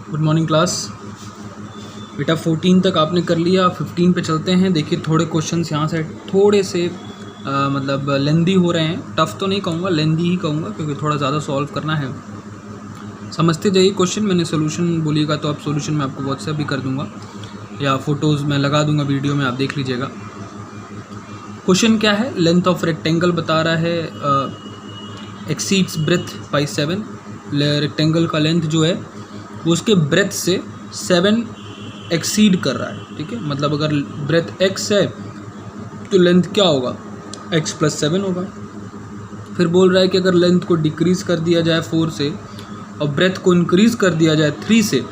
Good morning class. बेटा 14 तक आपने कर लिया, 15 पे चलते हैं। देखिए थोड़े क्वेश्चंस यहाँ से थोड़े से मतलब लेंदी हो रहे हैं। टफ़ तो नहीं कहूँगा, लेंदी ही कहूँगा, क्योंकि थोड़ा ज़्यादा सॉल्व करना है। समझते जाइए क्वेश्चन। मैंने सोल्यूशन बोलिएगा तो आप सोल्यूशन मैं आपको व्हाट्सएप भी कर दूँगा या फ़ोटोज़ मैं लगा दूँगा वीडियो में, आप देख लीजिएगा। क्वेश्चन क्या है? लेंथ ऑफ रेक्टेंगल बता रहा है एक्सीड्स ब्रेथ बाई 7। रेक्टेंगल का लेंथ जो है वो उसके ब्रेथ से 7 एक्सीड कर रहा है। ठीक है, मतलब अगर ब्रेथ x है तो लेंथ क्या होगा? x + 7 होगा। फिर बोल रहा है कि अगर लेंथ को डिक्रीज़ कर दिया जाए 4 से और ब्रेथ को इंक्रीज़ कर दिया जाए 3 से,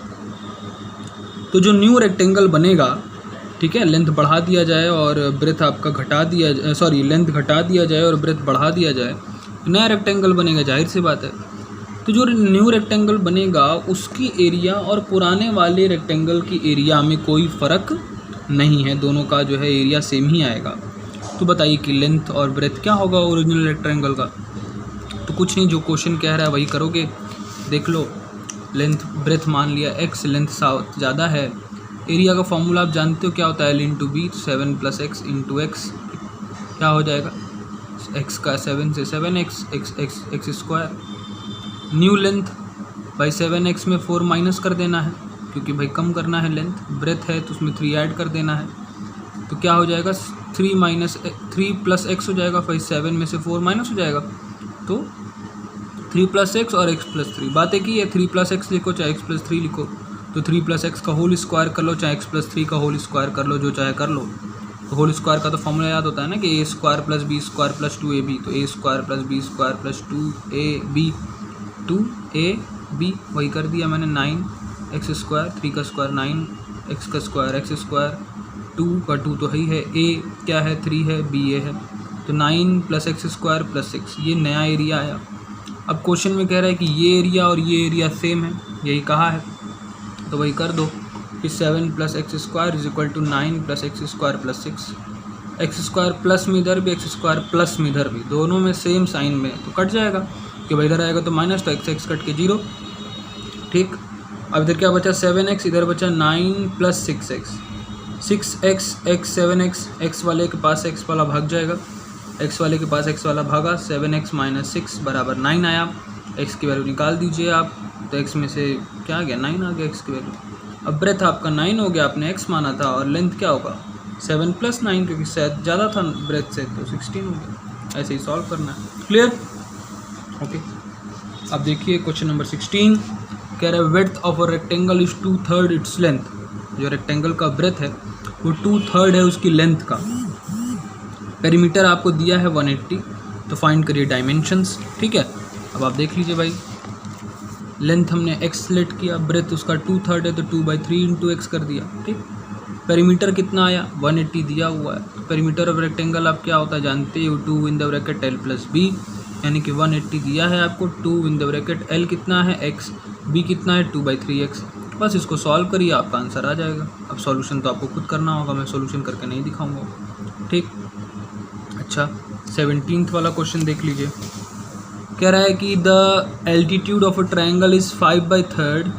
तो जो न्यू रेक्टेंगल बनेगा, ठीक है, लेंथ बढ़ा दिया जाए और ब्रेथ आपका घटा दिया, लेंथ घटा दिया जाए और ब्रेथ बढ़ा दिया जाए, तो नया रेक्टेंगल बनेगा। जाहिर सी बात है। तो जो न्यू रेक्टेंगल बनेगा उसकी एरिया और पुराने वाले रेक्टेंगल की एरिया में कोई फ़र्क नहीं है, दोनों का जो है एरिया सेम ही आएगा। तो बताइए कि लेंथ और ब्रेथ क्या होगा ओरिजिनल रेक्टेंगल का? तो कुछ नहीं, जो क्वेश्चन कह रहा है वही करोगे। देख लो, लेंथ ब्रेथ मान लिया x, लेंथ ज़्यादा है। एरिया का फॉर्मूला आप जानते हो क्या होता है? L × B, 7 + x × x क्या हो जाएगा? x का 7 से 7x, x²। New length by 7x में 4 माइनस कर देना है, क्योंकि भाई कम करना है लेंथ। ब्रेथ है तो उसमें 3 ऐड कर देना है, तो क्या हो जाएगा? 3 + x हो जाएगा। भाई 7 में से 4 माइनस हो जाएगा, तो 3 + x और x + 3। बात है कि ये 3 + x लिखो चाहे x + 3 लिखो, तो 3 + x का होल स्क्वायर कर लो चाहे x + 3 का होल स्क्वायर कर लो, जो चाहे कर लो। तो होल स्क्वायर का तो फॉर्मूला याद होता है ना कि a² + b² + 2ab, तो a² + b² + 2ab वही कर दिया मैंने। 9x², 3 का स्क्वायर 9, x का स्क्वायर x², 2 का 2 तो ही है, a क्या है? 3 है, b a है, तो 9 + x² + 6, ये नया एरिया आया। अब क्वेश्चन में कह रहा है कि ये एरिया और ये एरिया सेम है, यही कहा है, तो वही कर दो कि 7 + x² = 9 + x² + 6। x² प्लस में इधर भी, x² प्लस में इधर भी, दोनों में सेम साइन में, तो कट जाएगा कि भाई इधर आएगा तो माइनस, तो x कट के 0। ठीक, अब इधर क्या बचा? 7x, इधर बचा 9 + 6x। 6x, x 7x, x वाले के पास x वाला भाग जाएगा, x वाले के पास x वाला भागा, 7x - 6 = 9 आया। x की वैल्यू निकाल दीजिए आप, तो x में से क्या आ गया? 9 आ गया x की वैल्यू। अब ब्रेथ आपका 9 हो गया, आपने x माना था, और लेंथ क्या होगा? 7 + 9, क्योंकि शायद ज़्यादा था ब्रेथ से, तो 16 हो गया। ऐसे ही सॉल्व करना है। क्लियर? ओके। अब देखिए क्वेश्चन नंबर 16 कह रहा है width of a rectangle is 2/3 its length. जो रेक्टेंगल का ब्रेथ है वो 2/3 है उसकी लेंथ का। पेरीमीटर आपको दिया है 180, तो फाइंड करिए डायमेंशंस। ठीक है, अब आप देख लीजिए भाई, लेंथ हमने x सेलेक्ट किया, ब्रेथ उसका 2/3 है तो 2/3 × x कर दिया। ठीक, पेरीमीटर कितना आया? 180 दिया हुआ है। पेरीमीटर ऑफ रेक्टेंगल आप क्या होता है जानते हो? 2 in the bracket l + b, यानी कि 180 दिया है आपको। 2 इन द ब्रैकेट l कितना है? x, b कितना है? 2/3x। बस इसको सॉल्व करिए, आपका आंसर आ जाएगा। अब सॉल्यूशन तो आपको खुद करना होगा, मैं सॉल्यूशन करके नहीं दिखाऊंगा। ठीक, अच्छा 17th वाला क्वेश्चन देख लीजिए। कह रहा है कि the altitude of a triangle is 5/3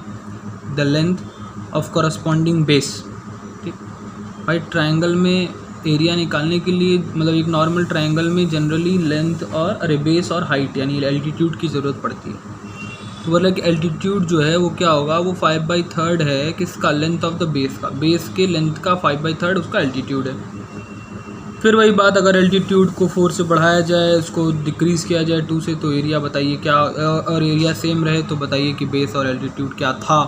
the length of corresponding base. ठीक, भाई ट्रायंगल में एरिया निकालने के लिए, मतलब एक नॉर्मल ट्रायंगल में जनरली लेंथ और बेस और हाइट यानी एल्टीट्यूड की ज़रूरत पड़ती है। तो बोला कि एल्टीट्यूड जो है वो क्या होगा? वो 5/3 है किसका? लेंथ ऑफ द बेस का। बेस के लेंथ का 5/3 उसका एल्टीट्यूड है। फिर वही बात, अगर एल्टीट्यूड को 4 से बढ़ाया जाए, उसको डिक्रीज़ किया जाए 2 से, तो एरिया बताइए क्या, और एरिया सेम रहे तो बताइए कि बेस और एल्टीट्यूड क्या था।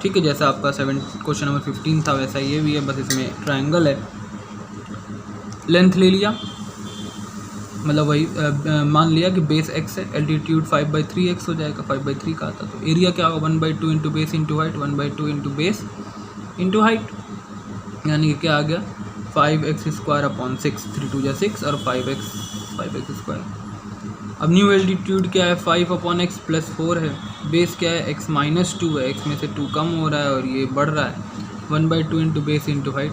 ठीक है, जैसा आपका क्वेश्चन नंबर 15 था वैसा ये भी है, बस इसमें ट्रायंगल है। लेंथ ले लिया, मतलब वही मान लिया कि बेस x है, एल्टीट्यूड 5/3x हो जाएगा, 5/3 का आता, तो एरिया क्या होगा? 1/2 × बेस × हाइट, 1/2 × बेस × हाइट, यानी कि क्या आ गया? 5x² / 6, 3 × 2 = 6 और 5x²। अब न्यू एल्टीट्यूड क्या है? 5/x + 4 है। बेस क्या है? x - 2 है, x में से 2 कम हो रहा है और ये बढ़ रहा है। 1/2 × बेस × हाइट।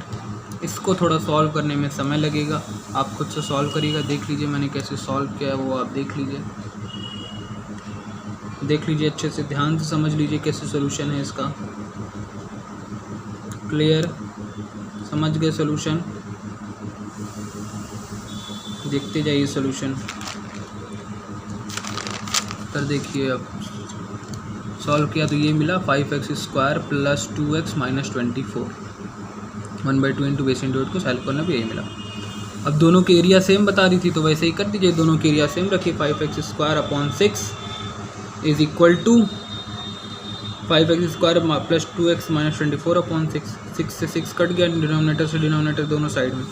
इसको थोड़ा सॉल्व करने में समय लगेगा, आप खुद से सॉल्व करिएगा। देख लीजिए मैंने कैसे सॉल्व किया है, वो आप देख लीजिए। देख लीजिए अच्छे से, ध्यान से समझ लीजिए कैसे सोल्यूशन है इसका। क्लियर, समझ गए सोल्यूशन? देखते जाइए सोल्यूशन। तर देखिए अब सॉल्व किया तो ये मिला 5x² plus 2x minus 24, 1/2 into base into 8 को सॉल्व करना भी यही मिला। अब दोनों के एरिया सेम बता रही थी तो वैसे ही कर दीजिए, दोनों के एरिया सेम रखिए। 5x² upon 6 is equal to 5x² plus 2x minus 24 upon 6। 6 से 6 कट गया, डिनोमिनेटर से डिनोमिनेटर दोनों साइड में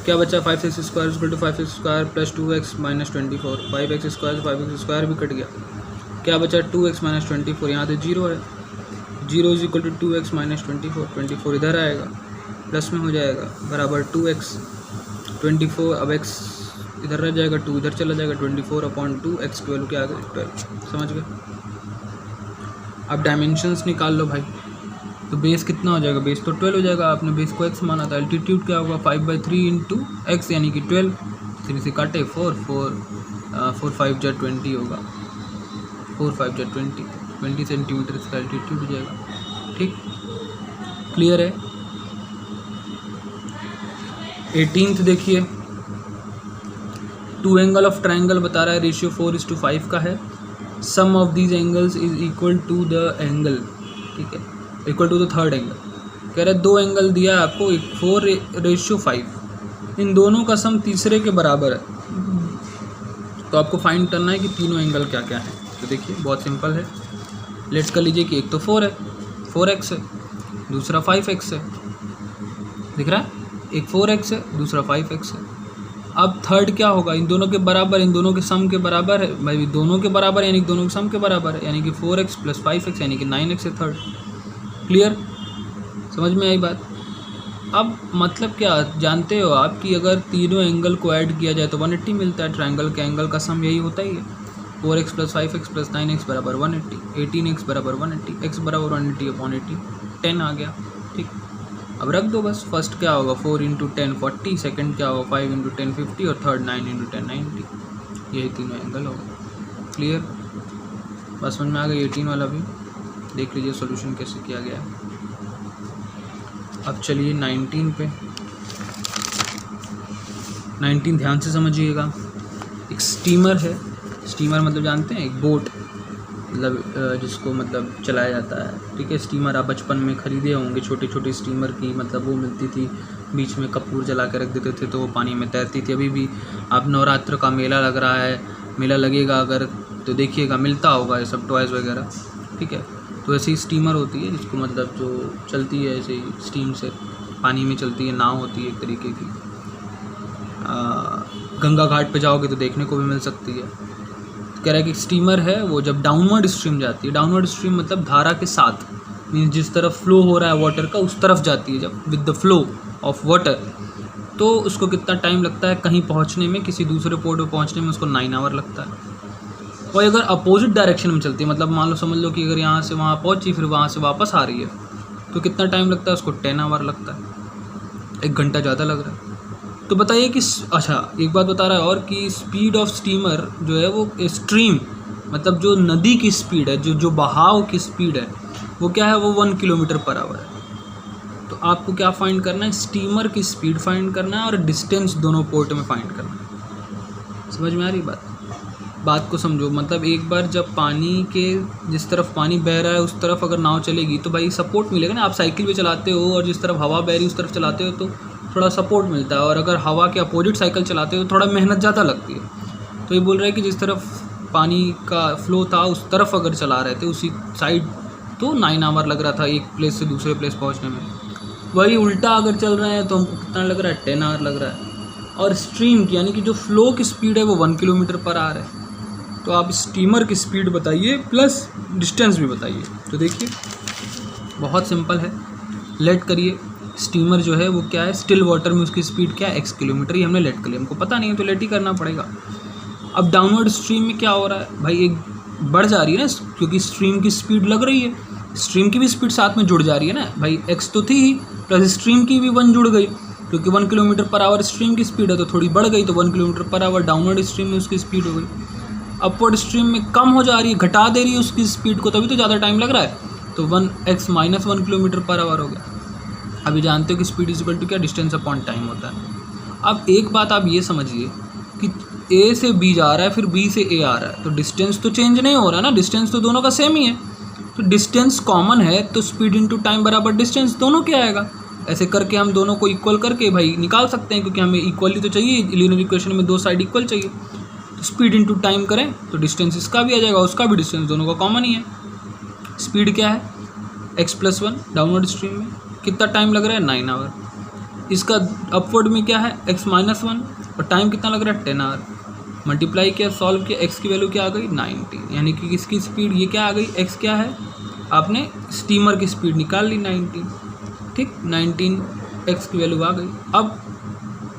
क्या बचा, 5x² equal to 5x² plus 2x minus 24। 5x² से 5x² भी कट गया, क्या बचा 2x माइनस 24, यहाँ तो 0 है, 0 is equal to 2x minus 24। 24 इधर आएगा, प्लस में हो जाएगा, बराबर 2x 24। अब x इधर रह जाएगा, 2 इधर चला जाएगा, 24 अपॉन 2 x 12 के आगे 12। समझ गए? अब डायमेंशंस निकाल लो भाई। तो बेस कितना हो जाएगा, बेस तो 12 हो जाएगा, आपने बेस को x माना था। एल्टीट्यूड क्या होगा, 5/3 इंटू एक्स यानी कि 12। 3 से काटे 4 5 जा 20 होगा, 4 5 जा 20 सेंटीमीटर इसका एल्टीट्यूड हो जाएगा। ठीक, क्लियर है? 18th देखिए, 2 एंगल ऑफ ट्राइंगल बता रहा है, रेशियो 4:5 का है। Sum of these angles is equal to the angle, ठीक है, equal to the third angle. कह रहे 2 एंगल दिया है आपको, 4:5, इन दोनों का सम तीसरे के बराबर है। तो आपको फाइंड करना है कि तीनों एंगल क्या क्या है। तो देखिए बहुत सिंपल है, लेट कर लीजिए कि एक तो 4 है, 4x है, दूसरा 5x है, दिख रहा है, एक 4x है, दूसरा 5x है। अब थर्ड क्या होगा, इन दोनों के बराबर, इन दोनों के सम के बराबर है भाई, दोनों के बराबर यानी कि दोनों के सम के बराबर है, यानी कि 4x प्लस 5x यानी कि 9x है थर्ड। क्लियर, समझ में आई बात? अब मतलब क्या जानते हो आप कि अगर तीनों एंगल को ऐड किया जाए तो 180 मिलता है। ट्रायंगल के एंगल का सम यही होता ही है। 4x plus 5x plus 9x बराबर 180, 18x बराबर 180, x बराबर 180 अपॉन 80, 10 आ गया। ठीक, अब रख दो बस। फर्स्ट क्या होगा 4 इंटू 10 40, सेकेंड क्या होगा 5 इंटू 10 50 और थर्ड 9 इंटू 10 90। यही तीनों एंगल होगा। क्लियर, बस समझ में आ गई 18 वाला भी। देख लीजिए सॉल्यूशन कैसे किया गया है। अब चलिए 19 पे। 19 ध्यान से समझिएगा। एक स्टीमर है, स्टीमर मतलब जानते हैं, एक बोट, मतलब जिसको मतलब चलाया जाता है। ठीक है, स्टीमर आप बचपन में ख़रीदे होंगे, छोटे छोटे स्टीमर की मतलब वो मिलती थी, बीच में कपूर जला के रख देते थे तो वो पानी में तैरती थी। अभी भी आप नवरात्र का मेला लग रहा है, मेला लगेगा अगर तो देखिएगा मिलता होगा ये सब टॉयज़ वगैरह। ठीक है, तो ऐसी स्टीमर होती है जिसको मतलब जो चलती है ऐसे स्टीम से, पानी में चलती है, नाव होती है एक तरीके की। गंगा घाट पे जाओगे तो देखने को भी मिल सकती है। कह रहा है कि स्टीमर है वो जब डाउनवर्ड स्ट्रीम जाती है, डाउनवर्ड स्ट्रीम मतलब धारा के साथ, मीन्स जिस तरफ फ्लो हो रहा है वाटर का उस तरफ जाती है जब, with the flow of water, तो उसको कितना टाइम लगता है कहीं पहुंचने में, किसी दूसरे पोर्ट पे पहुंचने में उसको 9 आवर लगता है। और अगर अपोजिट डायरेक्शन में चलती है, मतलब मान लो समझ लो कि अगर यहाँ से वहाँ पहुँची फिर वहाँ से वापस आ रही है तो कितना टाइम लगता है उसको 10 आवर लगता है, 1 घंटा ज़्यादा लग रहा है। तो बताइए कि अच्छा एक बात बता रहा है और कि स्पीड ऑफ स्टीमर जो है वो स्ट्रीम मतलब जो नदी की स्पीड है, जो बहाव की स्पीड है वो क्या है, वो 1 किलोमीटर पर आवर है। तो आपको क्या फाइंड करना है, स्टीमर की स्पीड फाइंड करना है और डिस्टेंस दोनों पोर्ट में फाइंड करना है। समझ में आ रही बात को समझो। मतलब एक बार जब पानी के जिस तरफ पानी बह रहा है उस तरफ अगर नाव चलेगी तो भाई सपोर्ट मिलेगा ना। आप साइकिल पे चलाते हो और जिस तरफ हवा बह रही उस तरफ चलाते हो तो थोड़ा सपोर्ट मिलता है, और अगर हवा के अपोजिट साइकिल चलाते हो तो थोड़ा मेहनत ज़्यादा लगती है। तो ये बोल रहा है कि जिस तरफ पानी का फ्लो था उस तरफ अगर चला रहे थे उसी साइड तो 9 आवर लग रहा था एक प्लेस से दूसरे प्लेस पहुँचने में। वही उल्टा अगर चल रहे हैं तो हमको कितना लग रहा है, 10 आवर लग रहा है। और स्ट्रीम की यानी कि जो फ्लो की स्पीड है वो 1 किलोमीटर पर आवर है। तो आप स्टीमर की स्पीड बताइए प्लस डिस्टेंस भी बताइए। तो देखिए बहुत सिंपल है, लेट करिए। स्टीमर जो है वो क्या है, स्टिल वाटर में उसकी स्पीड क्या है, x किलोमीटर, ही हमने लेट कर लिया, हमको पता नहीं है तो लेट ही करना पड़ेगा। अब डाउनवर्ड स्ट्रीम में क्या हो रहा है भाई, एक बढ़ जा रही है ना क्योंकि स्ट्रीम की स्पीड लग रही है, स्ट्रीम की भी स्पीड साथ में जुड़ जा रही है ना भाई, x तो थी ही प्लस स्ट्रीम की भी 1 जुड़ गई क्योंकि 1 किलोमीटर पर आवर स्ट्रीम की स्पीड है तो थोड़ी बढ़ गई तो 1 kilometre per hour downward stream में उसकी स्पीड हो गई। अपवर्ड स्ट्रीम में कम हो जा रही है, घटा दे रही है उसकी स्पीड को, तभी तो ज़्यादा टाइम लग रहा है। तो 1x - 1 किलोमीटर पर आवर हो गया। अभी जानते हो कि स्पीड इज इक्वल टू क्या, डिस्टेंस अपॉन टाइम होता है। अब एक बात आप ये समझिए कि A से B जा रहा है, फिर B से A आ रहा है, तो डिस्टेंस तो चेंज नहीं हो रहा ना, डिस्टेंस तो दोनों का सेम ही है। तो डिस्टेंस कॉमन है तो स्पीड इंटू टाइम बराबर डिस्टेंस दोनों क्या आएगा। ऐसे करके हम दोनों को इक्वल करके भाई निकाल सकते हैं, क्योंकि हमें इक्वली तो चाहिए, लीनियर इक्वेशन में दो साइड इक्वल चाहिए। तो स्पीड इंटू टाइम करें तो डिस्टेंस इसका भी आ जाएगा, उसका भी डिस्टेंस, दोनों का कॉमन ही है। स्पीड क्या है, x+1 डाउनवर्ड स्ट्रीम में कितना टाइम लग रहा है, 9 आवर। इसका अपवर्ड में क्या है, x - 1, और टाइम कितना लग रहा है, 10 आवर। मल्टीप्लाई किया, सॉल्व किया, x की वैल्यू क्या आ गई, 90। यानी कि इसकी स्पीड ये क्या आ गई, x क्या है, आपने स्टीमर की स्पीड निकाल ली 19, ठीक, 19 x की वैल्यू आ गई।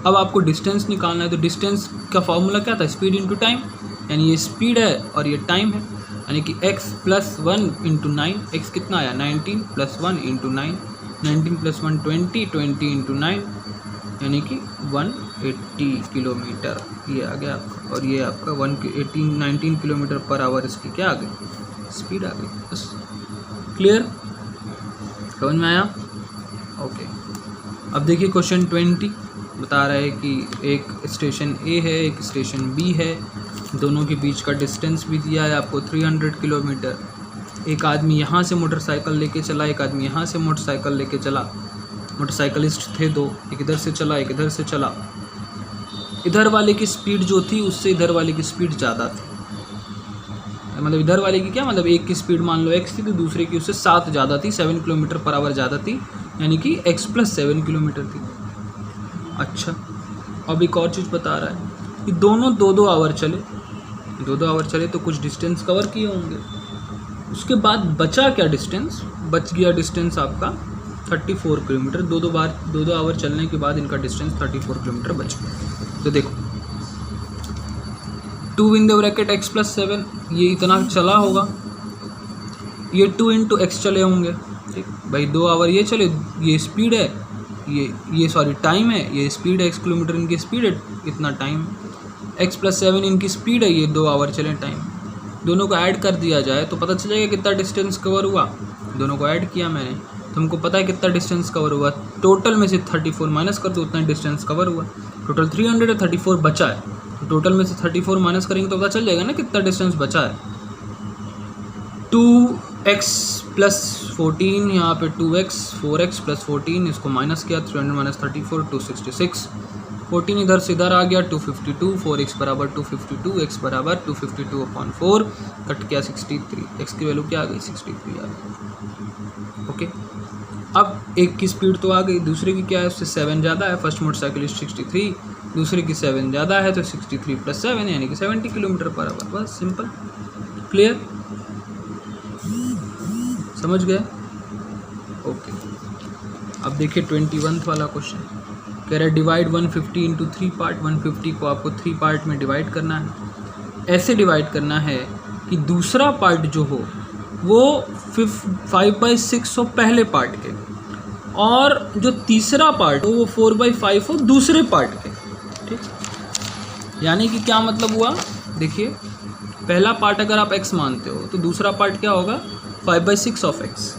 अब आपको डिस्टेंस निकालना है, तो डिस्टेंस का फॉर्मूला क्या था, स्पीड इंटू टाइम, यानी ये स्पीड है और ये टाइम है, यानी कि x+1 × 9, x कितना आया, 19 + 1 × 9, 19 + 1 20, 20 × 9, यानी कि 180 किलोमीटर ये आ गया आपका, और ये आपका 19 किलोमीटर पर आवर इसकी क्या आ गई, स्पीड आ गई। बस क्लियर, समझ में आया, ओके। अब देखिए क्वेश्चन 20 बता रहा है कि एक स्टेशन A है, एक स्टेशन B है, दोनों के बीच का डिस्टेंस भी दिया है आपको 300 किलोमीटर। एक आदमी यहाँ से मोटरसाइकिल लेके चला, एक आदमी यहाँ से मोटरसाइकिल लेके चला, मोटरसाइकिलिस्ट थे दो, एक इधर से चला एक इधर से चला। इधर वाले की स्पीड जो थी उससे इधर वाले की स्पीड ज़्यादा थी, मतलब इधर वाले की क्या, मतलब एक की स्पीड मान लो x थी तो दूसरे की उससे 7 ज़्यादा थी, 7 किलोमीटर पर आवर ज़्यादा थी, यानी कि x+7 किलोमीटर थी। अच्छा, अब एक और चीज़ बता रहा है कि दोनों 2-2 आवर चले, 2-2 आवर चले तो कुछ डिस्टेंस कवर किए होंगे। उसके बाद बचा क्या डिस्टेंस, बच गया डिस्टेंस आपका 34 किलोमीटर। 2-2 आवर चलने के बाद इनका डिस्टेंस 34 किलोमीटर बच गया। तो देखो 2 इन द ब्रैकेट x+7, ये इतना चला होगा, ये 2 × x चले होंगे, ठीक भाई, 2 आवर ये चले, ये स्पीड है, ये सॉरी टाइम है, ये स्पीड है, x किलोमीटर इनकी स्पीड है, इतना टाइम, x+7 इनकी स्पीड है, ये 2 आवर चले टाइम। दोनों को ऐड कर दिया जाए तो पता चलेगा कितना डिस्टेंस कवर हुआ। दोनों को ऐड किया मैंने, तुमको पता है कितना डिस्टेंस कवर हुआ, टोटल में से 34 माइनस कर दो, उतना डिस्टेंस कवर हुआ। टोटल 300 है, 34 बचा है, तो टोटल में से 34 माइनस करेंगे तो पता चल जाएगा ना कितना डिस्टेंस बचा है। 2x + 14, यहाँ पे 2x, 4x + 14, इसको माइनस किया, 300 - 34 266, 14 इधर से इधर आ गया 252, 4x बराबर 252, x बराबर 252/4, कट किया 63, x की वैल्यू क्या आ गई, 63 आ गई। ओके, अब एक की स्पीड तो आ गई, दूसरे की क्या है, उससे 7 ज़्यादा है, फर्स्ट मोटरसाइकिलिस्ट 63, दूसरे की 7 ज़्यादा है, तो 63 + 7 यानी कि 70 किलोमीटर पर आवर। बस सिंपल, क्लियर, समझ गए, ओके। अब देखिए 21 वाला क्वेश्चन कह रहा है डिवाइड 150 × 3 पार्ट। 150 को आपको 3 पार्ट में डिवाइड करना है। ऐसे डिवाइड करना है कि दूसरा पार्ट जो हो वो 5/6 हो पहले पार्ट के, और जो तीसरा पार्ट हो वो 4/5 हो दूसरे पार्ट के, ठीक। यानी कि क्या मतलब हुआ, देखिए पहला पार्ट अगर आप x मानते हो तो दूसरा पार्ट क्या होगा, 5/6 ऑफ x,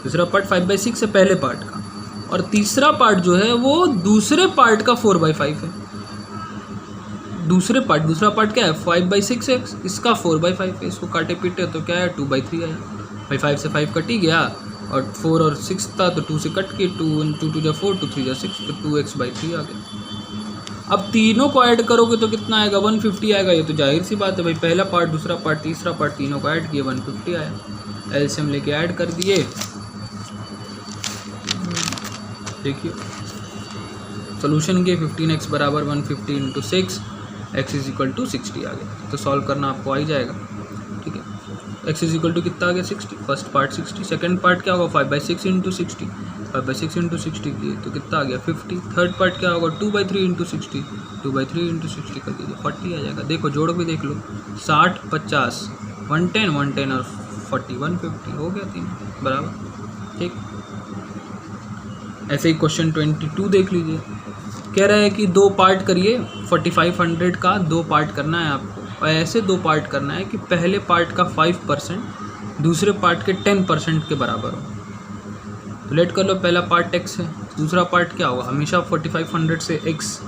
दूसरा पार्ट 5/6 है पहले पार्ट का, और तीसरा पार्ट जो है वो दूसरे पार्ट का 4/5 है। दूसरा पार्ट क्या है, 5/6 है, इसका 4/5 है, इसको काटे पीटे तो क्या है 2/3 आया, भाई 5 से 5 कट ही गया, और 4 और 6 था तो 2 से कट के 2 × 2 = 4, 2 × 3 = 6, तो 2x/3 आ गया। अब तीनों को ऐड करोगे तो कितना आएगा, 150 आएगा। ये तो जाहिर सी बात है भाई, पहला पार्ट दूसरा पार्ट तीसरा पार्ट तीनों को ऐड किए 150 आया। एलसीएम लेके ऐड कर दिए, देखिए सोल्यूशन के 15x बराबर 150 × 6, x = 60 आ गया। तो सॉल्व करना आपको आ ही जाएगा, ठीक है। x = कितना आ गया, 60, फर्स्ट पार्ट 60, सेकंड पार्ट क्या होगा 5/6 × 60, 5/6 × 60 की तो कितना आ गया 50, थर्ड पार्ट क्या होगा 2/3 × 60, 2/3 × 60 कर दीजिए 40 आ जाएगा। देखो जोड़ भी देख लो, 60 50 110 110 और 40 150 हो गया, 3 बराबर, ठीक। ऐसे ही क्वेश्चन 22 देख लीजिए, कह रहा है कि 2 पार्ट करिए, 4500 का 2 पार्ट करना है आपको। और ऐसे 2 पार्ट करना है कि पहले पार्ट का 5% दूसरे पार्ट के 10% के बराबर हो। तो लेट कर लो, पहला पार्ट x है, दूसरा पार्ट क्या होगा, हमेशा 4500 से x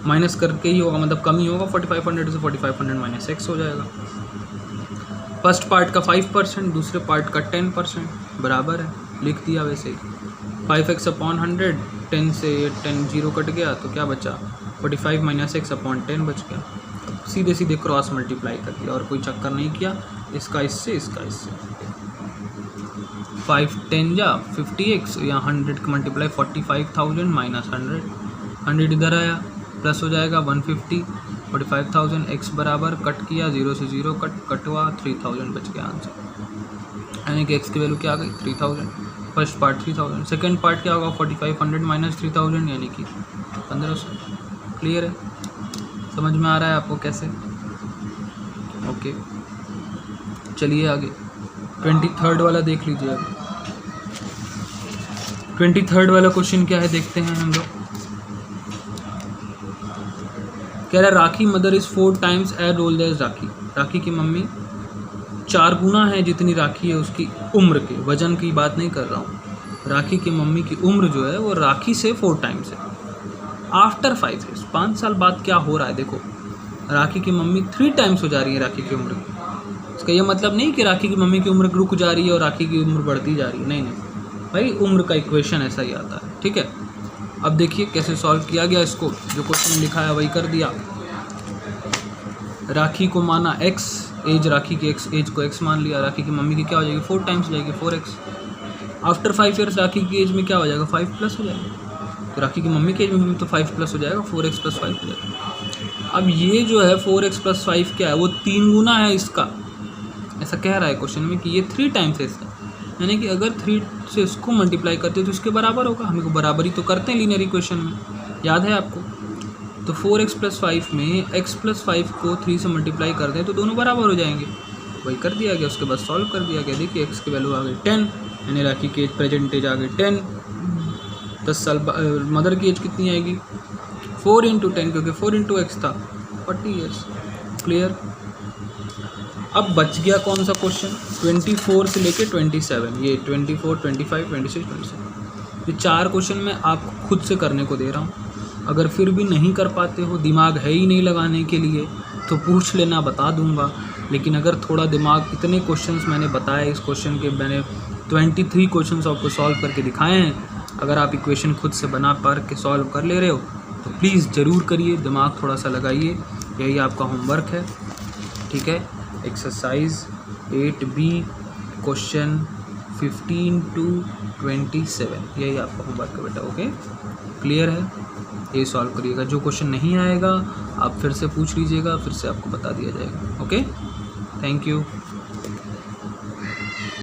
माइनस करके ही होगा, मतलब कम ही होगा, 4500 से 4500 माइनस x हो जाएगा। फर्स्ट पार्ट का 5%, दूसरे पार्ट का 10% बराबर है, लिख दिया वैसे ही। 5x अपॉन 100, 10 से 10 0 कट गया तो क्या बचा, 45 माइनस x अपॉन 10 बच गया। सीधे सीधे क्रॉस मल्टीप्लाई कर दिया और कोई चक्कर नहीं किया, इसका इससे इसका इससे। 5 10 जा 50x, या 100 का मल्टीप्लाई 45,000 माइनस 100 इधर आया, प्लस हो जाएगा 150, 45,000 x बराबर कट किया, 0 से 0 कट हुआ, 3000 बच गया आंसर। यानी कि x की वैल्यू क्या आ गई, 3000। फर्स्ट पार्ट 3000, सेकेंड पार्ट क्या होगा, 4500 माइनस 3000 यानी कि 1500। क्लियर है, समझ में आ रहा है आपको कैसे? ओके, चलिए आगे 23rd वाला देख लीजिए। अब 23rd वाला क्वेश्चन क्या है देखते हैं हम लोग। कह रहा है Rakhi mother is 4 times as old as Rakhi. Rakhi की मम्मी 4 गुना है जितनी राखी है उसकी उम्र के, वजन की बात नहीं कर रहा हूँ। राखी की मम्मी की उम्र जो है वो राखी से 4 टाइम्स है। आफ्टर 5 years, 5 साल बाद क्या हो रहा है देखो, राखी की मम्मी 3 टाइम्स हो जा रही है राखी की उम्र की। इसका ये मतलब नहीं कि राखी की मम्मी की उम्र रुक जा रही है और राखी की उम्र बढ़ती जा रही है, नहीं भाई, उम्र का इक्वेशन ऐसा ही आता है, ठीक है। अब देखिए कैसे सॉल्व किया गया इसको, जो क्वेश्चन लिखा है वही कर दिया। राखी को माना x, एज राखी की एज को x मान लिया, राखी की मम्मी की क्या हो जाएगी 4 टाइम्स हो जाएगी 4x। आफ्टर 5 years राखी की एज में क्या हो जाएगा 5 प्लस हो जाएगा, तो राखी की मम्मी की एज में तो 5 प्लस हो जाएगा, 4x प्लस 5 हो जाएगा। अब ये जो है 4x प्लस 5 क्या है, वो 3 गुना है इसका, ऐसा कह रहा है क्वेश्चन में कि ये 3 टाइम्स है इसका, यानी कि अगर 3 से इसको मल्टीप्लाई करते हो तो इसके बराबर होगा। हमें को बराबरी तो करते हैं लीनियर इक्वेशन में, याद है आपको। तो 4x प्लस 5 में x प्लस 5 को 3 से मल्टीप्लाई कर दें तो दोनों बराबर हो जाएंगे, वही कर दिया गया। उसके बाद सॉल्व कर दिया गया, देखिए x की वैल्यू आ गई 10, यानी राखी की एज प्रेजेंट एज आ गई 10। 10 साल मदर की एज कितनी आएगी 4 × 10, क्योंकि 4 × x था 40 years। क्लियर। अब बच गया कौन सा क्वेश्चन, 24 से लेके 27, ये 24, 25, 26, 27, ये 4 क्वेश्चन मैं आपको खुद से करने को दे रहा हूँ। अगर फिर भी नहीं कर पाते हो, दिमाग है ही नहीं लगाने के लिए, तो पूछ लेना, बता दूंगा। लेकिन अगर थोड़ा दिमाग, इतने क्वेश्चंस मैंने बताए, इस क्वेश्चन के मैंने 23 क्वेश्चंस आपको सॉल्व करके दिखाए हैं। अगर आप इक्वेशन खुद से बना पढ़ के सॉल्व कर ले रहे हो तो प्लीज़ ज़रूर करिए, दिमाग थोड़ा सा लगाइए, यही आपका होमवर्क है, ठीक है। एक्सरसाइज 8B क्वेश्चन 15 to 27, यही आपका होमवर्क है बेटा, ओके। क्लियर है, ये सॉल्व करिएगा। जो क्वेश्चन नहीं आएगा आप फिर से पूछ लीजिएगा, फिर से आपको बता दिया जाएगा, ओके। Thank you.